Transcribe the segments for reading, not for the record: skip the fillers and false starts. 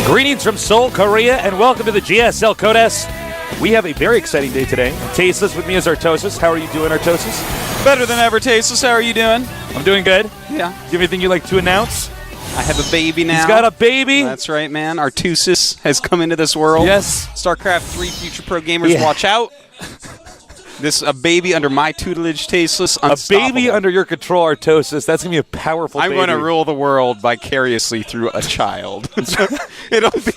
Greetings from Seoul, Korea, and welcome to the GSL Codes. We have a very exciting day today. Tasteless with me is Artosis. How are you doing, Artosis? Better than ever, Tasteless. How are you doing? I'm doing good. Yeah. Do you have anything you'd like to announce? I have a baby now. He's got a baby. That's right, man. Artosis has come into this world. Yes. StarCraft 3 future pro gamers, watch out. This a baby under my tutelage, Tasteless. A baby under your control, Artosis. That's going to be a powerful baby. I'm going to rule the world vicariously through a child. It'll be...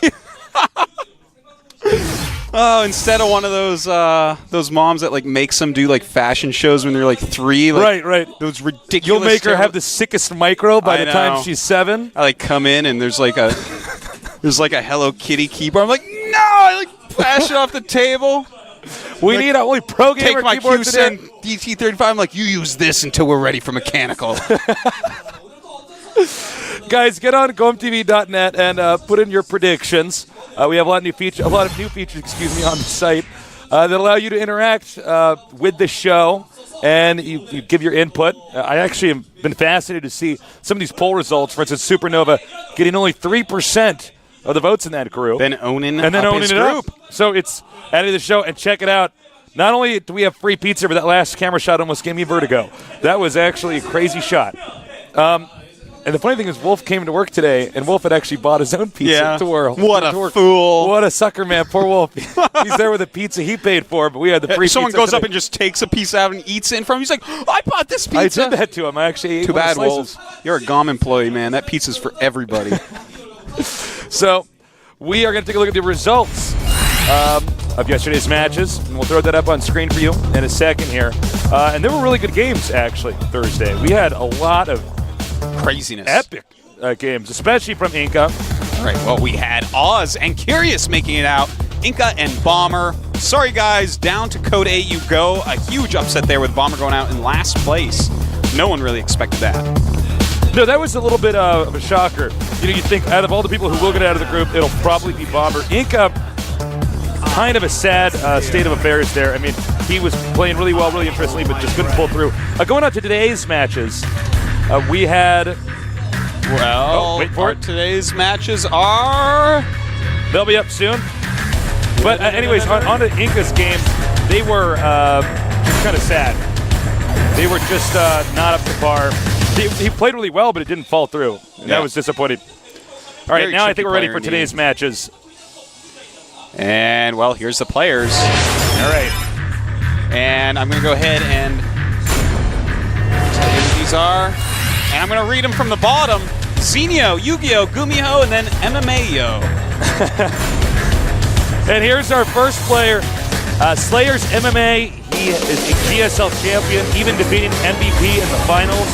Oh, instead of one of those moms that like makes them do like fashion shows when they're like 3, like, right. Those ridiculous. You'll make her have the sickest micro by the time she's 7. I like come in and there's like a Hello Kitty keyboard. I'm like, no! I like bash it off the table. We need a only pro gamer take my keyboard today. QSEN DT35. I'm like, you use this until we're ready for mechanical. Guys, get on GOMTV.net and put in your predictions. We have a lot of new features, on the site that allow you to interact with the show, and you give your input. I actually have been fascinated to see some of these poll results. For instance, Supernova getting only 3% of the votes in that group. Then owning it group. Up. So it's adding to the show, and check it out. Not only do we have free pizza, but that last camera shot almost gave me vertigo. That was actually a crazy shot. And the funny thing is, Wolf came to work today, and Wolf had actually bought his own pizza to work. What a fool. What a sucker, man. Poor Wolf. He's there with a pizza he paid for, but we had the free pizza. Someone goes up and just takes a piece out and eats it in front of him. He's like, I bought this pizza. I did that to him. I actually ate Too one bad, of the slices. Wolf. You're a GOM employee, man. That pizza's for everybody. So we are going to take a look at the results of yesterday's matches, and we'll throw that up on screen for you in a second here. And there were really good games, actually, Thursday. We had a lot of craziness. Epic games, especially from Inca. All right, well, we had Oz and Curious making it out. Inca and Bomber. Sorry, guys, down to Code 8 you go. A huge upset there with Bomber going out in last place. No one really expected that. No, that was a little bit of a shocker. You know, you think out of all the people who will get out of the group, it'll probably be Bomber. Inca, kind of a sad state of affairs there. I mean, he was playing really well, really interestingly, but just couldn't pull through. Going on to today's matches, we had... Well, wait for it. Today's matches are... They'll be up soon. But anyways, on to Inca's game, they were just kind of sad. They were just not up to par. He played really well, but it didn't fall through. And that was disappointing. All right, now I think we're ready for today's matches. And, well, here's the players. All right. And I'm going to go ahead and tell you who these are. And I'm going to read them from the bottom. Zenio, Yu-Gi-Oh, GuMiho, and then MMA-Yo. And here's our first player, Slayers MMA. He is a GSL champion, even defeating MVP in the finals.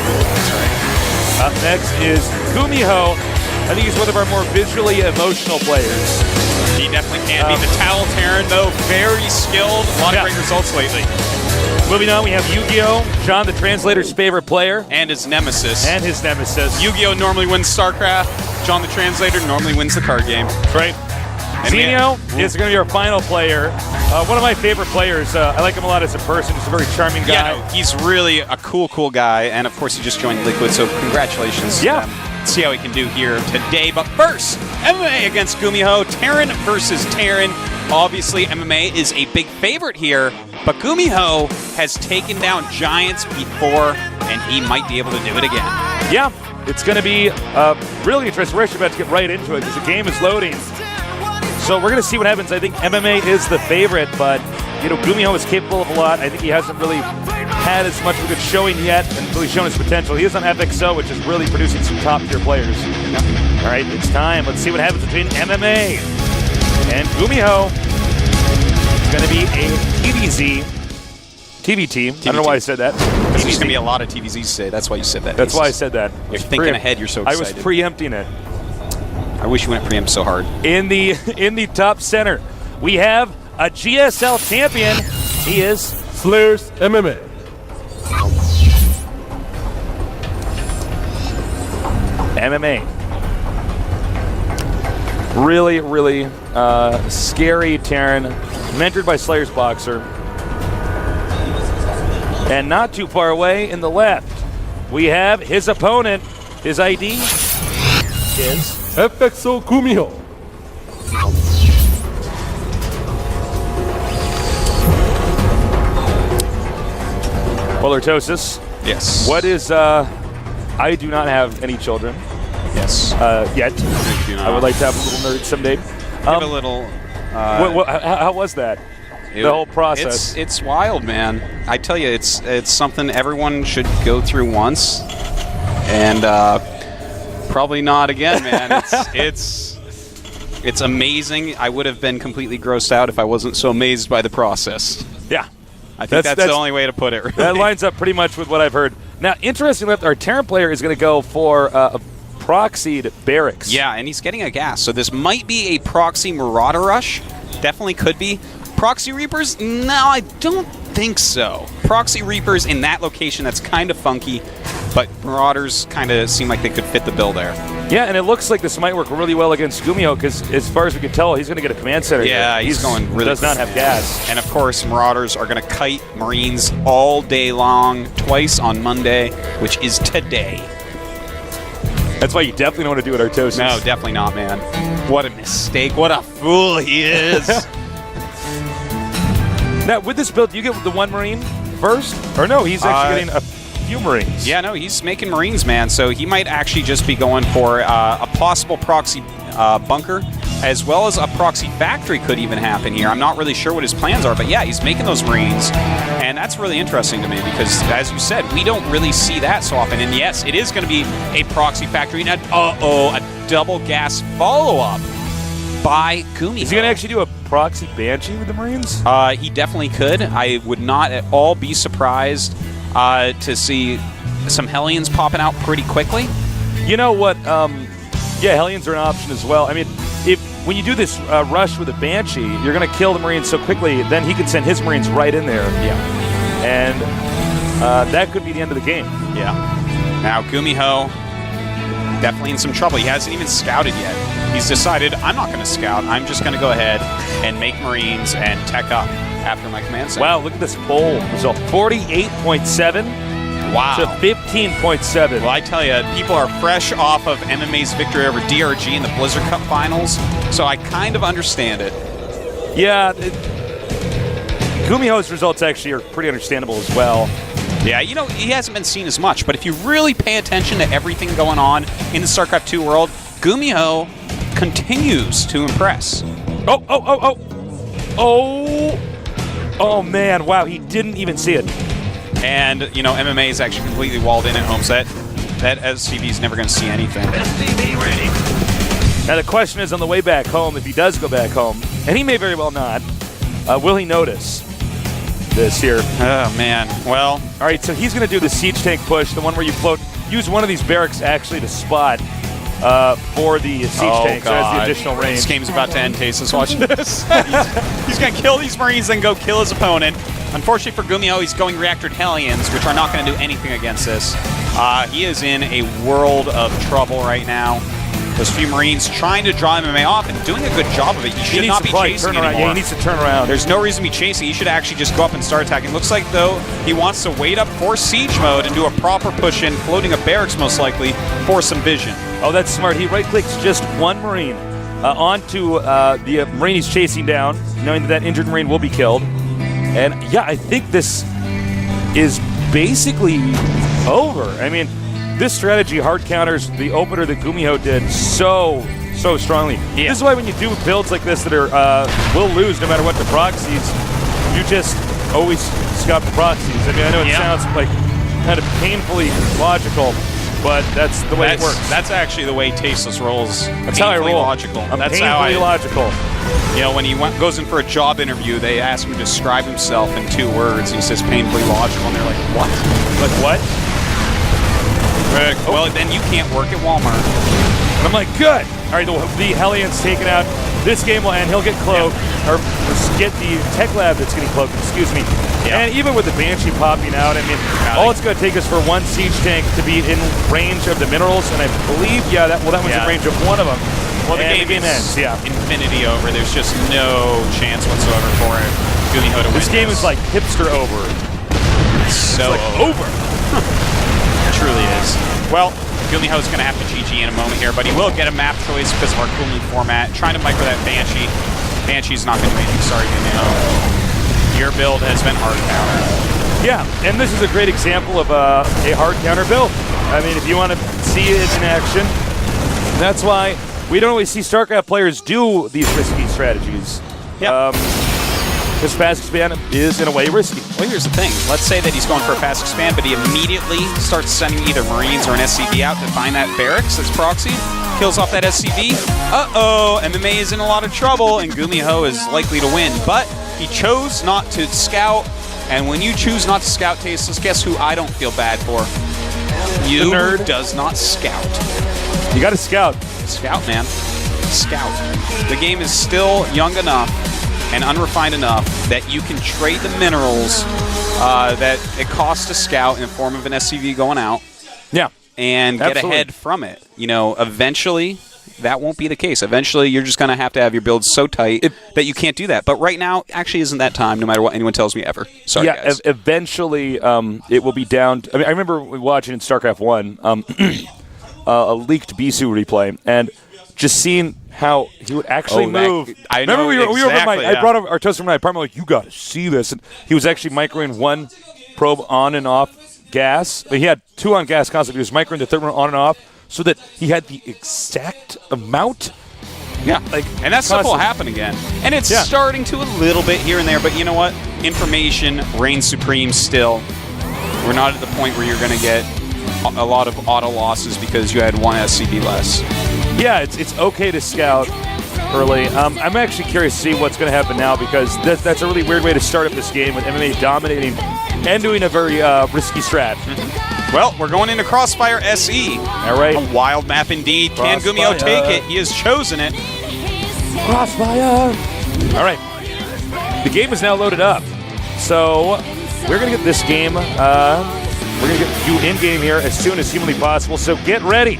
That's right. Up next is GuMiho. I think he's one of our more visually emotional players. He definitely can be. The Towel Terran, though, very skilled. A lot of great results lately. Moving on, we have Yu-Gi-Oh, John the Translator's favorite player. And his nemesis. Yu-Gi-Oh normally wins StarCraft. John the Translator normally wins the card game. That's right. Zenio is going to be our final player. One of my favorite players. I like him a lot as a person. He's a very charming guy. Yeah, no, he's really a cool guy. And, of course, he just joined Liquid, so congratulations. Yeah. Let's see how he can do here today. But first, MMA against GuMiho. Terran versus Terran. Obviously, MMA is a big favorite here, but GuMiho has taken down giants before, and he might be able to do it again. Yeah, it's going to be really interesting. We're actually about to get right into it because the game is loading. So we're going to see what happens. I think MMA is the favorite, but you know, GuMiho is capable of a lot. I think he hasn't really had as much of a good showing yet and really shown his potential. He is on FXO, which is really producing some top-tier players. All right, it's time. Let's see what happens between MMA and GuMiho. It's going to be a TV team. I don't know why I said that. There's going to be a lot of TVZs today. That's why you said that. That's why I said that. You're thinking ahead. You're so excited. I was preempting it. I wish you wouldn't preempt so hard. In the top center, we have a GSL champion. He is Slayers MMA. MMA. Really, really scary Terran, mentored by Slayer's Boxer. And not too far away in the left, we have his opponent. His ID is FXO GuMiho. Well, Artosis, Yes. what is, I do not have any children Yes. yet. do not. I would like to have a little nerd someday. Give a little. How was that? The whole process. It's wild, man. I tell you, it's something everyone should go through once, and probably not again, man. It's amazing. I would have been completely grossed out if I wasn't so amazed by the process. Yeah. I think that's the only way to put it. Really. That lines up pretty much with what I've heard. Now, interestingly, our Terran player is going to go for a proxied barracks. Yeah, and he's getting a gas. So this might be a proxy Marauder rush. Definitely could be. Proxy Reapers? No, I don't think so. Proxy Reapers in that location, that's kind of funky, but Marauders kind of seem like they could fit the bill there. Yeah, and it looks like this might work really well against GuMiho because, as far as we can tell, he's going to get a command center. Yeah, here. he's going really does not have gas. And of course, Marauders are going to kite Marines all day long, twice on Monday, which is today. That's why you definitely don't want to do it, Artosis. No, definitely not, man. What a mistake. What a fool he is. Now, with this build, do you get the one Marine first? Or no, he's actually getting a few Marines. Yeah, no, he's making Marines, man. So he might actually just be going for a possible proxy bunker, as well as a proxy factory could even happen here. I'm not really sure what his plans are, but yeah, he's making those Marines. And that's really interesting to me because, as you said, we don't really see that so often. And yes, it is going to be a proxy factory. And a double gas follow-up by GuMiho. Is he going to actually do a proxy Banshee with the Marines? He definitely could. I would not at all be surprised to see some Hellions popping out pretty quickly. You know what? Yeah, Hellions are an option as well. I mean, when you do this rush with a Banshee, you're going to kill the Marines so quickly, then he can send his Marines right in there. Yeah. And that could be the end of the game. Yeah. Now, GuMiho definitely in some trouble. He hasn't even scouted yet. He's decided, I'm not going to scout. I'm just going to go ahead and make Marines and tech up after my command center. Wow, look at this poll result. 48.7 wow. to 15.7. Well, I tell you, people are fresh off of MMA's victory over DRG in the Blizzard Cup finals, so I kind of understand it. Yeah, GuMiho's results actually are pretty understandable as well. Yeah, you know, he hasn't been seen as much, but if you really pay attention to everything going on in the StarCraft 2 world, GuMiho continues to impress. Oh, man, wow, he didn't even see it. And, you know, MMA is actually completely walled in at home, so that SCV is never going to see anything. SCV ready. Now, the question is, on the way back home, if he does go back home, and he may very well not, will he notice this here? Oh, man. Well, all right, so he's going to do the siege tank push, the one where you use one of these barracks actually to spot for the siege tanks as the additional range. This game's about to end, Tasteless. Watch this. He's going to kill these Marines and go kill his opponent. Unfortunately for GuMiho, he's going Reactored Hellions, which are not going to do anything against this. He is in a world of trouble right now. Those few Marines trying to draw MMA off and doing a good job of it. He should not be chasing anymore. Yeah, he needs to turn around. There's no reason to be chasing. He should actually just go up and start attacking. Looks like, though, he wants to wait up for siege mode and do a proper push-in, floating a barracks most likely, for some vision. Oh, that's smart. He right-clicks just one Marine onto the Marine he's chasing down, knowing that injured Marine will be killed. And, yeah, I think this is basically over. I mean, this strategy hard counters the opener that GuMiho did so strongly. Yeah. This is why when you do builds like this that are will lose no matter what the proxies, you just always scout the proxies. I mean, I know it sounds like kind of painfully logical, but that's the way it works. That's actually the way Tasteless rolls. That's how I roll. Logical. That's painfully logical. You know, when he goes in for a job interview, they ask him to describe himself in 2 words. He says painfully logical, and they're like, what? Like what? Well, then you can't work at Walmart. And I'm like, good. All right, the Hellions taken out. This game will end. He'll get cloaked, or get the tech lab that's getting cloaked, excuse me. Yeah. And even with the Banshee popping out, I mean, all it's going to take is for one siege tank to be in range of the minerals, and I believe, that one's in range of one of them. Well, the game ends. Yeah, infinity over. There's just no chance whatsoever for GuMiho to win. This game is like hipster over. So it's like over. It truly is. Well, GuMiho's going to have to GG in a moment here, but he will get a map choice because of our cool new format. Trying to micro that Banshee. Banshee's not going to do anything. Sorry, GuMiho. Your build has been hard counter. Yeah, and this is a great example of a hard counter build. I mean, if you want to see it in action, that's why we don't always see StarCraft players do these risky strategies. Yeah. This fast expand is, in a way, risky. Well, here's the thing. Let's say that he's going for a fast expand, but he immediately starts sending either Marines or an SCV out to find that barracks that's proxied, kills off that SCV. Uh-oh, MMA is in a lot of trouble, and GuMiho is likely to win. But he chose not to scout, and when you choose not to scout, Tasteless, guess who I don't feel bad for? You, the nerd, who does not scout. You got to scout. Scout, man. Scout. The game is still young enough and unrefined enough that you can trade the minerals that it costs to scout in the form of an SCV going out. Yeah. And get ahead from it. You know, eventually that won't be the case. Eventually you're just going to have your build so tight that you can't do that. But right now actually isn't that time, no matter what anyone tells me ever. Sorry, guys. Eventually it will be down. I mean, I remember watching in StarCraft 1 a leaked Bisu replay and just seeing how he would actually move. I remember we were exactly, I brought our toaster in my apartment like, you got to see this. And he was actually microing one probe on and off gas. He had two on gas constantly. He was microing the third one on and off so that he had the exact amount. Yeah, and that stuff will happen again. And it's starting to a little bit here and there, but you know what? Information reigns supreme still. We're not at the point where you're going to get a lot of auto losses because you had one SCV less. Yeah, it's okay to scout early. I'm actually curious to see what's going to happen now because that's a really weird way to start up this game with MMA dominating and doing a very risky strat. Well, we're going into Crossfire SE. All right. A wild map indeed. Crossfire. Can GuMiho take it? He has chosen it. Crossfire. All right. The game is now loaded up. So we're going to get this game. We're going to get you in-game here as soon as humanly possible. So get ready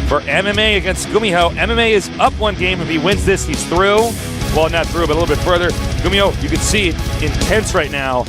for MMA against GuMiho. MMA is up one game. If he wins this, he's through. Well, not through, but a little bit further. GuMiho, you can see it intense right now.